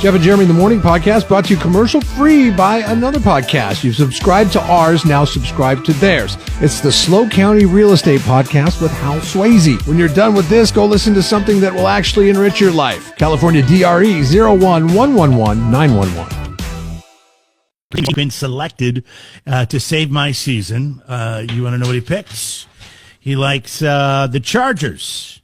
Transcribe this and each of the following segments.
Jeff and Jeremy in the Morning podcast brought to you commercial-free by another podcast. You've subscribed to ours, now subscribe to theirs. It's the Slow County Real Estate Podcast with Hal Swayze. When you're done with this, go listen to something that will actually enrich your life. California DRE 01111911. He's been selected to save my season. You want to know what he picks? He likes the Chargers.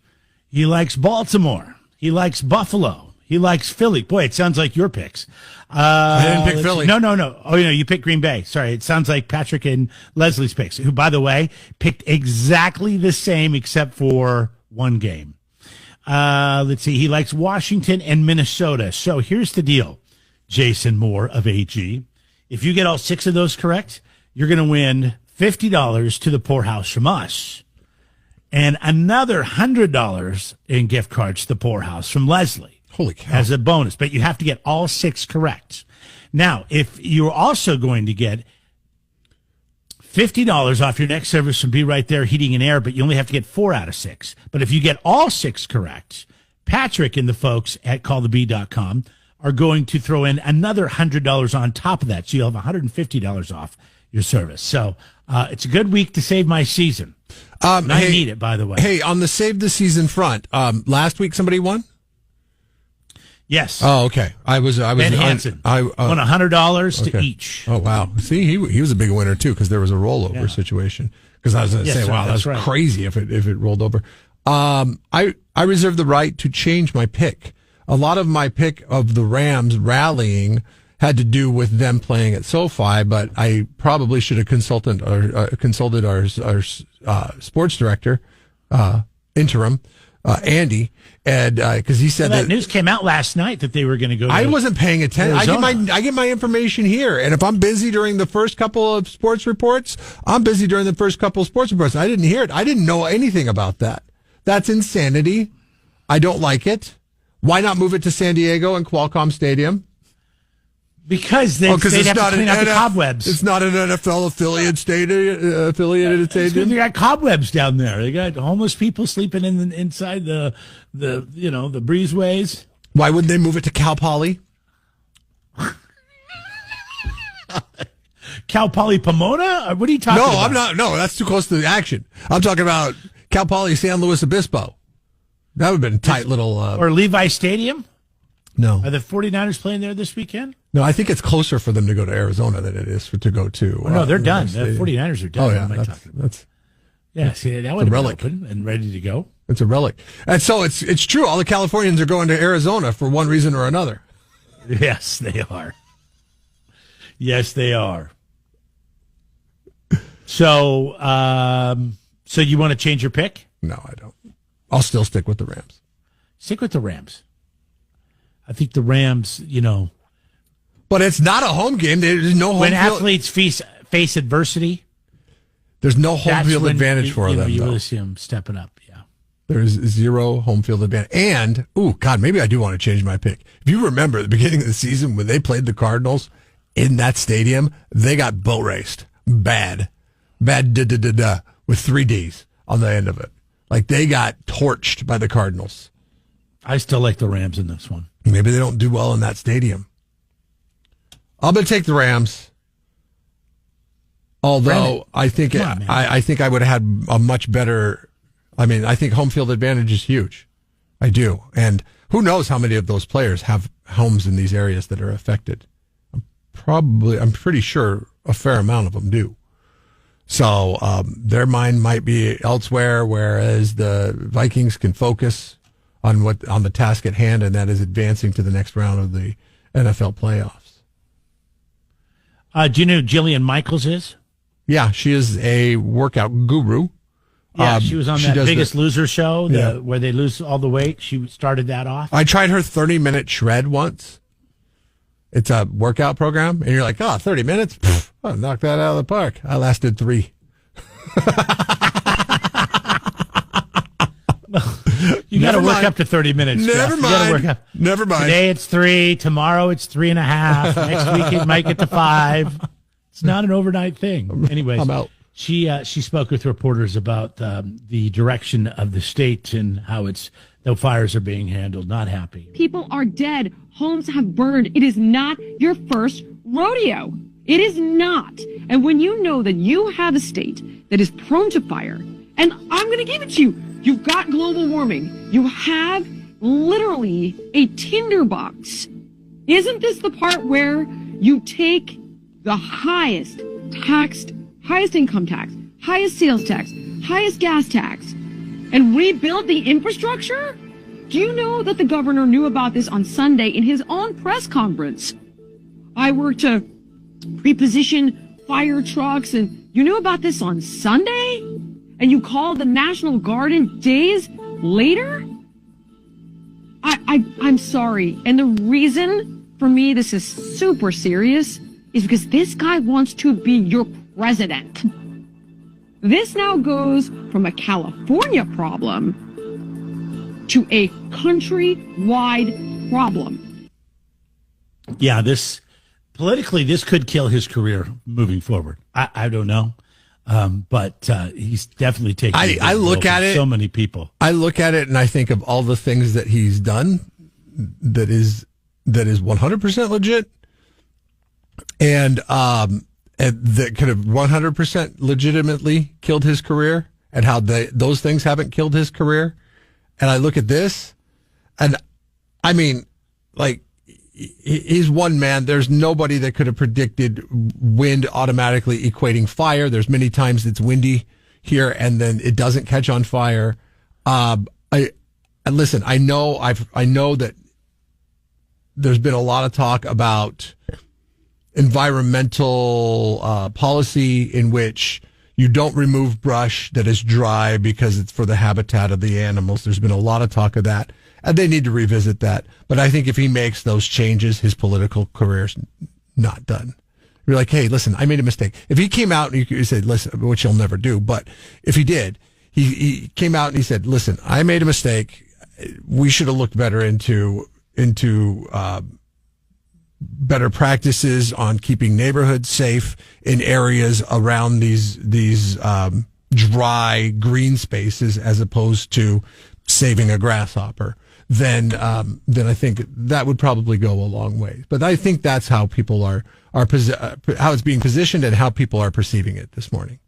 He likes Baltimore. He likes Buffalo. He likes Philly. Boy, it sounds like your picks. I didn't pick Philly. No. Oh, you picked Green Bay. Sorry, it sounds like Patrick and Leslie's picks, who, by the way, picked exactly the same except for one game. Let's see. He likes Washington and Minnesota. So here's the deal, Jason Moore of AG. If you get all 6 of those correct, you're going to win $50 to the poorhouse from us and another $100 in gift cards to the poorhouse from Leslie. Holy cow. As a bonus, but you have to get all 6 correct. Now, if you're also going to get $50 off your next service from Be Right There Heating and Air, but you only have to get 4 out of 6. But if you get all 6 correct, Patrick and the folks at callthebee.com are going to throw in another $100 on top of that. So you'll have $150 off your service. So it's a good week to save my season. I need it, by the way. Hey, on the save the season front, last week somebody won? Yes. Oh, okay. I was Ben Hansen won $100 to each. Oh, wow. See, he was a big winner too because there was a rollover situation. Because I was going to say, wow, that's right. Crazy if it rolled over. I reserve the right to change my pick. A lot of my pick of the Rams rallying had to do with them playing at SoFi, but I probably should have consulted our sports director, interim. Andy, and because he said that news came out last night that they were going to go. I wasn't paying attention. I get my information here, and if I'm busy during the first couple of sports reports, I'm busy during the first couple of sports reports. I didn't hear it. I didn't know anything about that. That's insanity. I don't like it. Why not move it to San Diego and Qualcomm Stadium? Because they'd have to clean out the cobwebs. It's not an NFL affiliated stadium. They got cobwebs down there. They got homeless people sleeping inside the breezeways. Why wouldn't they move it to Cal Poly? Cal Poly Pomona? What are you talking about? No, I'm not. No, that's too close to the action. I'm talking about Cal Poly San Luis Obispo. That would have been a tight little. Or Levi Stadium? No. Are the 49ers playing there this weekend? No, I think it's closer for them to go to Arizona than it is to go to. No, they're done. The 49ers are done. Oh, yeah. See, that would have been open and ready to go. It's a relic. And so it's true. All the Californians are going to Arizona for one reason or another. Yes, they are. Yes, they are. So, so you want to change your pick? No, I don't. I'll still stick with the Rams. Stick with the Rams. I think the Rams, But it's not a home game. There's no home when field. Athletes face adversity. There's no home field advantage for them. You really see them stepping up, yeah. There's 0 home field advantage. And, maybe I do want to change my pick. If you remember at the beginning of the season when they played the Cardinals in that stadium, they got boat raced. Bad. With 3 Ds on the end of it. Like they got torched by the Cardinals. I still like the Rams in this one. Maybe they don't do well in that stadium. I'm going to take the Rams. Although I think I would have had a much better. I mean, I think home field advantage is huge. I do, and who knows how many of those players have homes in these areas that are affected? I'm pretty sure a fair amount of them do. So their mind might be elsewhere, whereas the Vikings can focus on the task at hand, and that is advancing to the next round of the NFL playoffs. Do you know who Jillian Michaels is? Yeah, she is a workout guru. Yeah, she was on that Biggest Loser show where they lose all the weight. She started that off. I tried her 30-minute shred once. It's a workout program, and you're like, 30 minutes? Pfft, I'll knock that out of the park. I lasted 3. You got to work up to 30 minutes. Never mind. Never mind. Today it's 3. Tomorrow it's 3.5. Next week it might get to 5. It's not an overnight thing. Anyways, I'm out. She spoke with reporters about the direction of the state and how it's the fires are being handled. Not happy. People are dead. Homes have burned. It is not your first rodeo. It is not. And when you know that you have a state that is prone to fire, and I'm going to give it to you, you've got global warming. You have literally a tinderbox. Isn't this the part where you take the highest income tax, highest sales tax, highest gas tax, and rebuild the infrastructure? Do you know that the governor knew about this on Sunday in his own press conference? I were to pre-position fire trucks, and you knew about this on Sunday? And you called the National Guard in days later? I'm sorry. And the reason for me this is super serious is because this guy wants to be your president. This now goes from a California problem to a countrywide problem. Yeah, this could kill his career moving forward. I don't know. But he's definitely taking. I look at it. So many people. I look at it and I think of all the things that he's done that is 100% legit, and that could have 100% legitimately killed his career, and how those things haven't killed his career. And I look at this, and I mean, like, he's one man. There's nobody that could have predicted wind automatically equating fire. There's many times it's windy here and then it doesn't catch on fire. Listen, I know that there's been a lot of talk about environmental policy in which you don't remove brush that is dry because it's for the habitat of the animals. There's been a lot of talk of that. And they need to revisit that. But I think if he makes those changes, his political career's not done. You're like, hey, listen, I made a mistake. If he came out and he said, listen, which he'll never do, but if he did, he came out and he said, listen, I made a mistake. We should have looked better into better practices on keeping neighborhoods safe in areas around these dry green spaces, as opposed to saving a grasshopper. Then I think that would probably go a long way. But I think that's how people are how it's being positioned and how people are perceiving it this morning.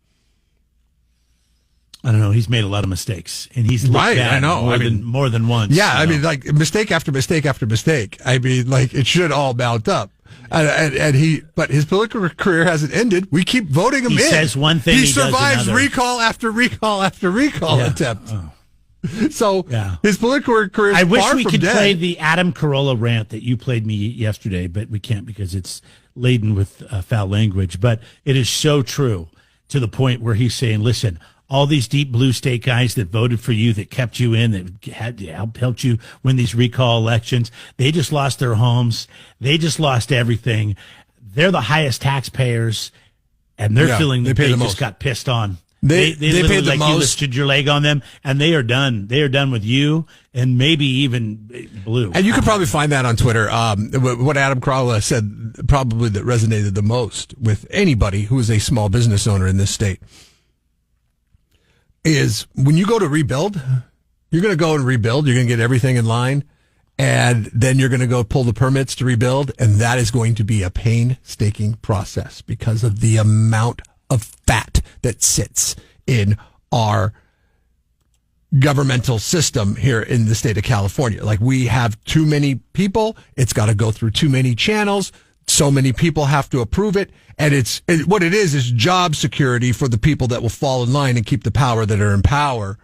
I don't know. He's made a lot of mistakes, and he's looked right. bad I know. more than once. Yeah, I mean, like mistake after mistake after mistake. I mean, like it should all mount up. But his political career hasn't ended. We keep voting him in. He says one thing. He survives recall after recall after recall attempt. Oh. So his political career is I wish far we from could dead. play the Adam Carolla rant that you played me yesterday, but we can't because it's laden with foul language. But it is so true, to the point where he's saying, listen, all these deep blue state guys that voted for you, that kept you in, that helped you win these recall elections, they just lost their homes. They just lost everything. They're the highest taxpayers, and they're feeling that they just got pissed on. They paid the most. You lifted your leg on them, and they are done. They are done with you, and maybe even blue. And you could probably find that on Twitter. What Adam Carolla said probably that resonated the most with anybody who is a small business owner in this state is when you go to rebuild, you're going to go and rebuild. You're going to get everything in line, and then you're going to go pull the permits to rebuild, and that is going to be a painstaking process because of the amount of fat that sits in our governmental system here in the state of California. Like, we have too many people. It's got to go through too many channels. So many people have to approve it. And what it is job security for the people that will fall in line and keep the power that are in power.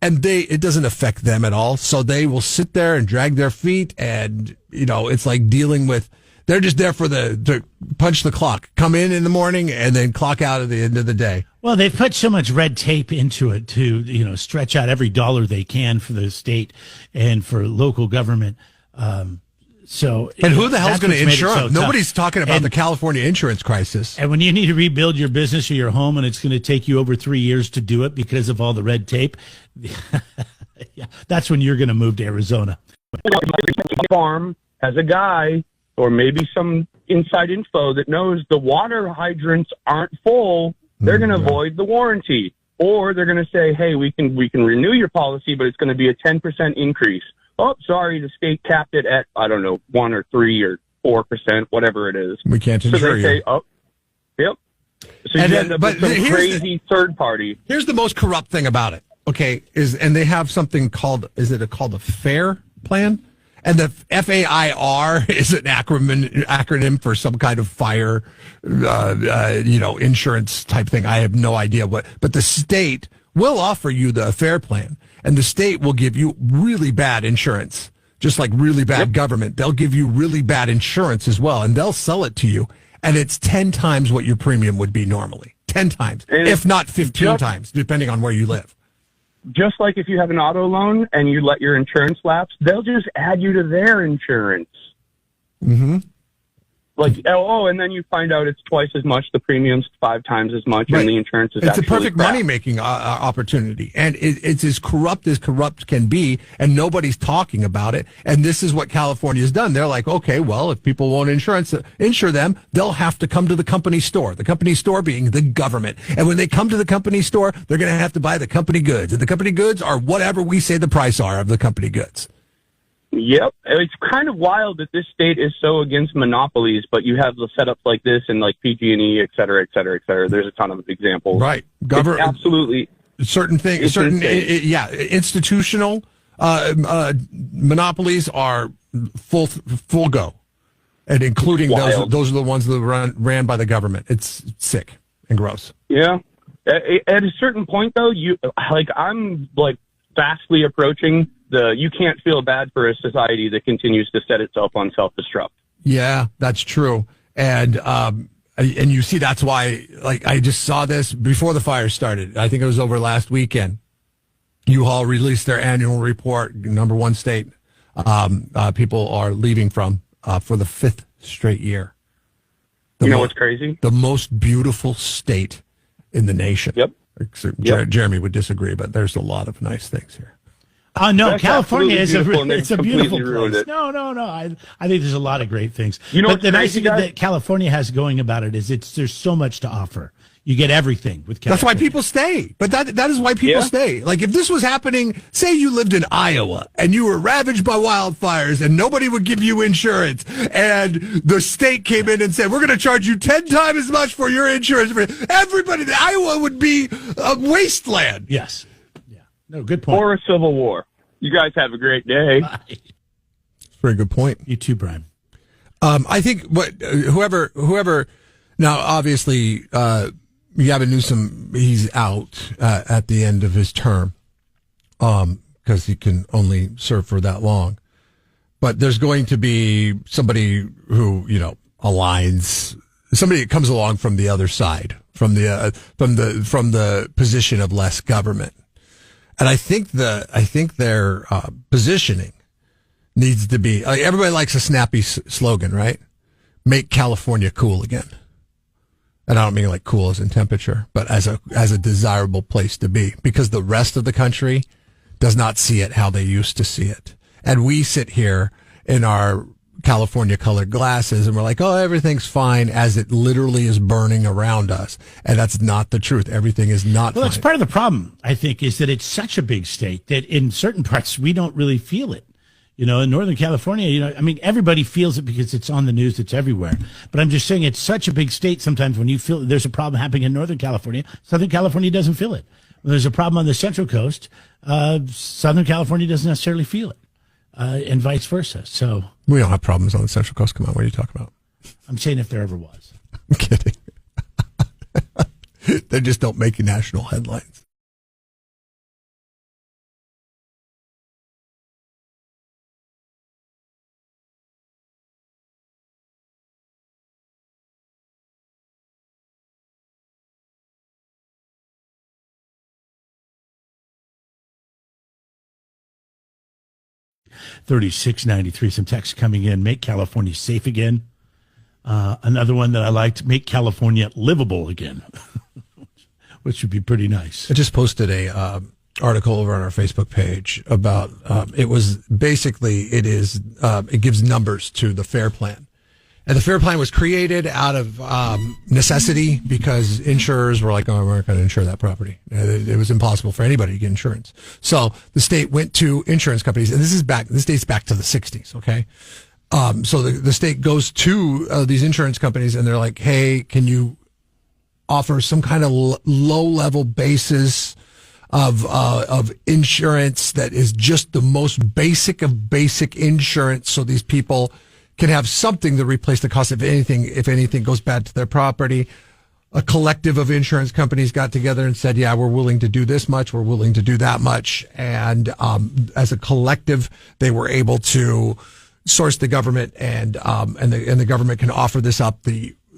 And it doesn't affect them at all. So they will sit there and drag their feet. And, it's like dealing with, they're just there to punch the clock, come in the morning and then clock out at the end of the day. Well, they've put so much red tape into it to, stretch out every dollar they can for the state and for local government. And who the hell's going to insure them? Nobody's talking about the California insurance crisis. And when you need to rebuild your business or your home, and it's going to take you over 3 years to do it because of all the red tape, that's when you're going to move to Arizona. Farm has a guy, or maybe some inside info that knows the water hydrants aren't full, they're going to void the warranty. Or they're going to say, hey, we can renew your policy, but it's going to be a 10% increase. Oh, sorry, the state capped it at, I don't know, 1 or 3 or 4%, whatever it is. We can't insure you. So they say, oh, yep. So you end up with some crazy third party. Here's the most corrupt thing about it, okay, and they have something called, called a FAIR plan? And the FAIR is an acronym for some kind of fire, insurance type thing. I have no idea what, but the state will offer you the FAIR plan, and the state will give you really bad insurance, just like really bad government. They'll give you really bad insurance as well, and they'll sell it to you, and it's 10 times what your premium would be normally. 10 times, if not 15 times, depending on where you live. Just like if you have an auto loan and you let your insurance lapse, they'll just add you to their insurance. Mm-hmm. Like, and then you find out it's twice as much, the premium's 5 times as much, and the insurance is It's a perfect money-making opportunity, and it's as corrupt can be, and nobody's talking about it, and this is what California's done. They're like, okay, well, if people won't insure them, they'll have to come to the company store being the government, and when they come to the company store, they're going to have to buy the company goods, and the company goods are whatever we say the price are of the company goods. Yep. It's kind of wild that this state is so against monopolies, but you have the setups like this and like PG&E, et cetera, et cetera, et cetera. There's a ton of examples. Right. Absolutely. Certain things, institutional monopolies are full go, and including those are the ones that ran by the government. It's sick and gross. Yeah. At a certain point, though, I'm fastly approaching you can't feel bad for a society that continues to set itself on self-destruct. Yeah, that's true. And you see, that's why, I just saw this before the fire started. I think it was over last weekend. U-Haul released their annual report, number 1 state people are leaving from for the 5th straight year. You know what's crazy? The most beautiful state in the nation. Yep. Jeremy would disagree, but there's a lot of nice things here. Oh, no, California is it's a beautiful place. It. No. I think there's a lot of great things. But the nice thing that California has going about it is there's so much to offer. You get everything with California. That's why people stay. But that is why people stay. Like, if this was happening, say you lived in Iowa and you were ravaged by wildfires and nobody would give you insurance, and the state came in and said, we're going to charge you 10 times as much for your insurance. Everybody, Iowa would be a wasteland. Yes. No, good point. Or a civil war. You guys have a great day. Bye. Very good point. You too, Brian. I think whoever. Now, obviously, Gavin Newsom, he's out at the end of his term, because he can only serve for that long. But there's going to be somebody who aligns. Somebody that comes along from the other side, from the position of less government. And I think their positioning needs to be, everybody likes a snappy slogan, right? Make California cool again. And I don't mean cool as in temperature, but as a desirable place to be, because the rest of the country does not see it how they used to see it. And we sit here in our California colored glasses and we're like, oh, everything's fine, as it literally is burning around us. And that's not the truth. Everything is not fine. Well, that's part of the problem, I think, is that it's such a big state that in certain parts we don't really feel it. In Northern California, everybody feels it because it's on the news, it's everywhere. But I'm just saying it's such a big state sometimes when you feel there's a problem happening in Northern California, Southern California doesn't feel it. When there's a problem on the Central Coast, Southern California doesn't necessarily feel it. And vice versa. So we don't have problems on the Central Coast. Come on, what are you talking about? I'm saying if there ever was. I'm kidding. They just don't make national headlines. $36.93. Some text coming in. Make California safe again. Another one that I liked. Make California livable again, which would be pretty nice. I just posted a article over on our Facebook page about it gives numbers to the FAIR plan, And the FAIR Plan was created out of necessity because insurers were like, oh, we're not going to insure that property. It was impossible for anybody to get insurance. So the state went to insurance companies, and this dates back to the 60s, okay? So the state goes to these insurance companies, and they're like, hey, can you offer some kind of low-level basis of insurance that is just the most basic of basic insurance so these people can have something to replace the cost if anything goes bad to their property. A collective of insurance companies got together and said, yeah, we're willing to do this much. We're willing to do that much. And, as a collective, they were able to source the government and the government can offer this up.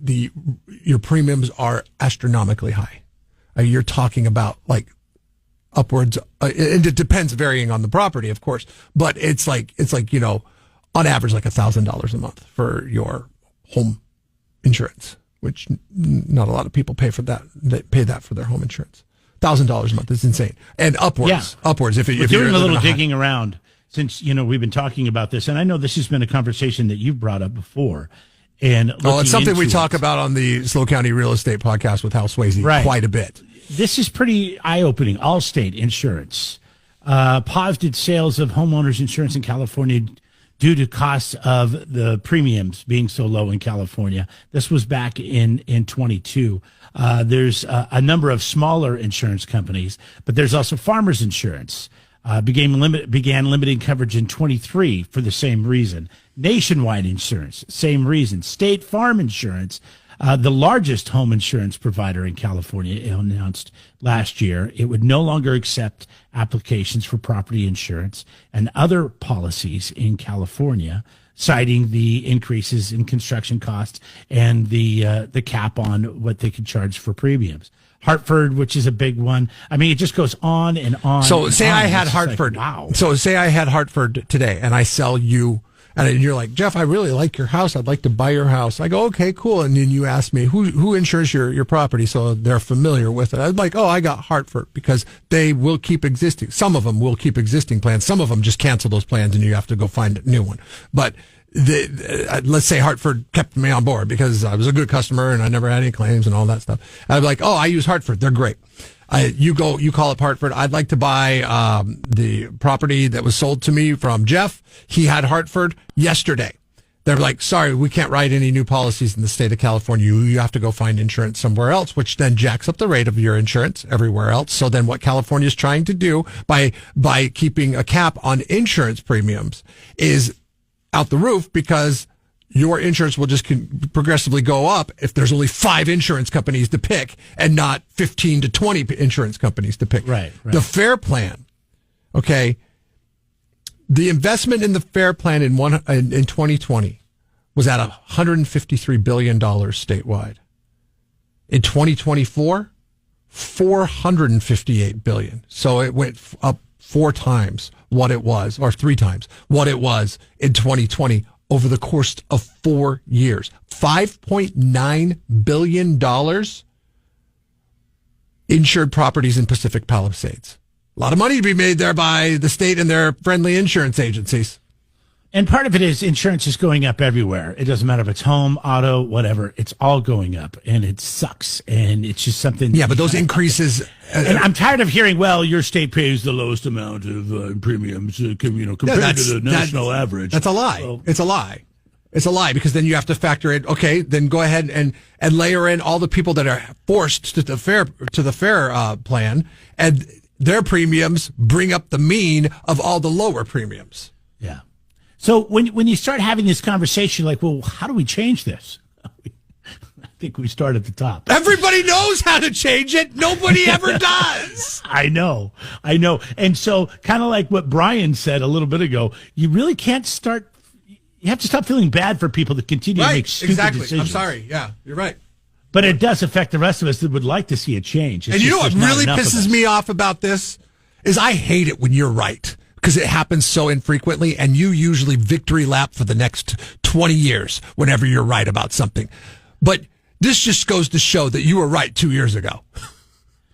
Your premiums are astronomically high. You're talking about like upwards, and it depends varying on the property, of course, but it's like, on average, like $1,000 a month for your home insurance, which not a lot of people pay for that. They pay that for their home insurance. $1,000 a month is insane, and upwards. If you're doing a little digging around, since we've been talking about this, and I know this has been a conversation that you've brought up before, and it's something we talk about on the Slow County Real Estate Podcast with Hal Swayze quite a bit. This is pretty eye-opening. Allstate Insurance paused sales of homeowners insurance in California due to costs of the premiums being so low in California. This was back in 22. There's a number of smaller insurance companies, but there's also Farmers Insurance. Began limiting coverage in 23 for the same reason. Nationwide Insurance, same reason. State Farm Insurance, the largest home insurance provider in California, announced last year it would no longer accept applications for property insurance and other policies in California, citing the increases in construction costs and the cap on what they could charge for premiums. Hartford, which is a big one. I mean, it just goes on and on. So say I had Hartford. Like, wow. So say I had Hartford today and I sell you, and you're like, Jeff, I really like your house. I'd like to buy your house. I go, okay, cool. And then you ask me, who insures your property? So they're familiar with it. I'm like, oh, I got Hartford because they will keep existing. Some of them will keep existing plans. Some of them just cancel those plans and you have to go find a new one. But let's say Hartford kept me on board because I was a good customer and I never had any claims and all that stuff. I'd be like, oh, I use Hartford. They're great. You call up Hartford. I'd like to buy the property that was sold to me from Jeff. He had Hartford yesterday. They're like, sorry, we can't write any new policies in the state of California. You have to go find insurance somewhere else, which then jacks up the rate of your insurance everywhere else. So then what California is trying to do by keeping a cap on insurance premiums is out the roof, because your insurance will just progressively go up if there's only 5 insurance companies to pick and not 15 to 20 insurance companies to pick. Right. The FAIR Plan, okay, the investment in the FAIR Plan in 2020 was at $153 billion statewide. In 2024, $458 billion. So it went up 4 times what it was, or 3 times what it was in 2020 over the course of 4 years. $5.9 billion insured properties in Pacific Palisades. A lot of money to be made there by the state and their friendly insurance agencies. And part of it is insurance is going up everywhere. It doesn't matter if it's home, auto, whatever. It's all going up, and it sucks. And it's just something. Yeah, but those increases. And I'm tired of hearing, well, your state pays the lowest amount of premiums, compared to the national average. That's a lie. Well, it's a lie. It's a lie, because then you have to factor in. Okay, then go ahead and layer in all the people that are forced to the fair plan, and their premiums bring up the mean of all the lower premiums. Yeah. So when you start having this conversation, like, well, how do we change this? I think we start at the top. Everybody knows how to change it. Nobody ever does. I know. And so kind of like what Brian said a little bit ago, you really can't start. You have to stop feeling bad for people that continue to make stupid decisions. I'm sorry. Yeah, you're right. But it does affect the rest of us that would like to see a change. And you know what really pisses me off about this is I hate it when you're right, because it happens so infrequently, and you usually victory lap for the next 20 years whenever you're right about something. But this just goes to show that you were right 2 years ago.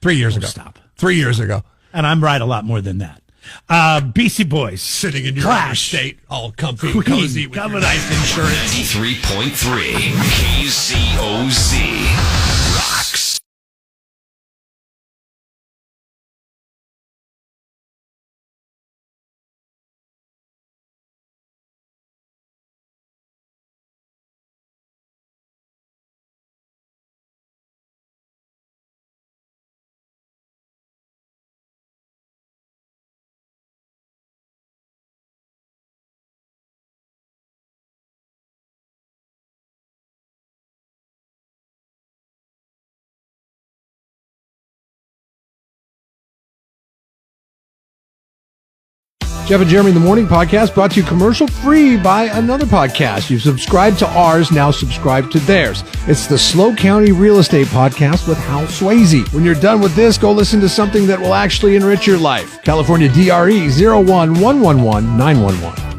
3 years ago. Stop. 3 years ago. And I'm right a lot more than that. BC Boys. Sitting in your Clash. state, all comfy, Queen, cozy with your coming life insurance. 93.3 KZOZ rocks. Jeff and Jeremy in the Morning podcast brought to you commercial free by another podcast. You've subscribed to ours, now subscribe to theirs. It's the Slow County Real Estate Podcast with Hal Swayze. When you're done with this, go listen to something that will actually enrich your life. California DRE 01111 911.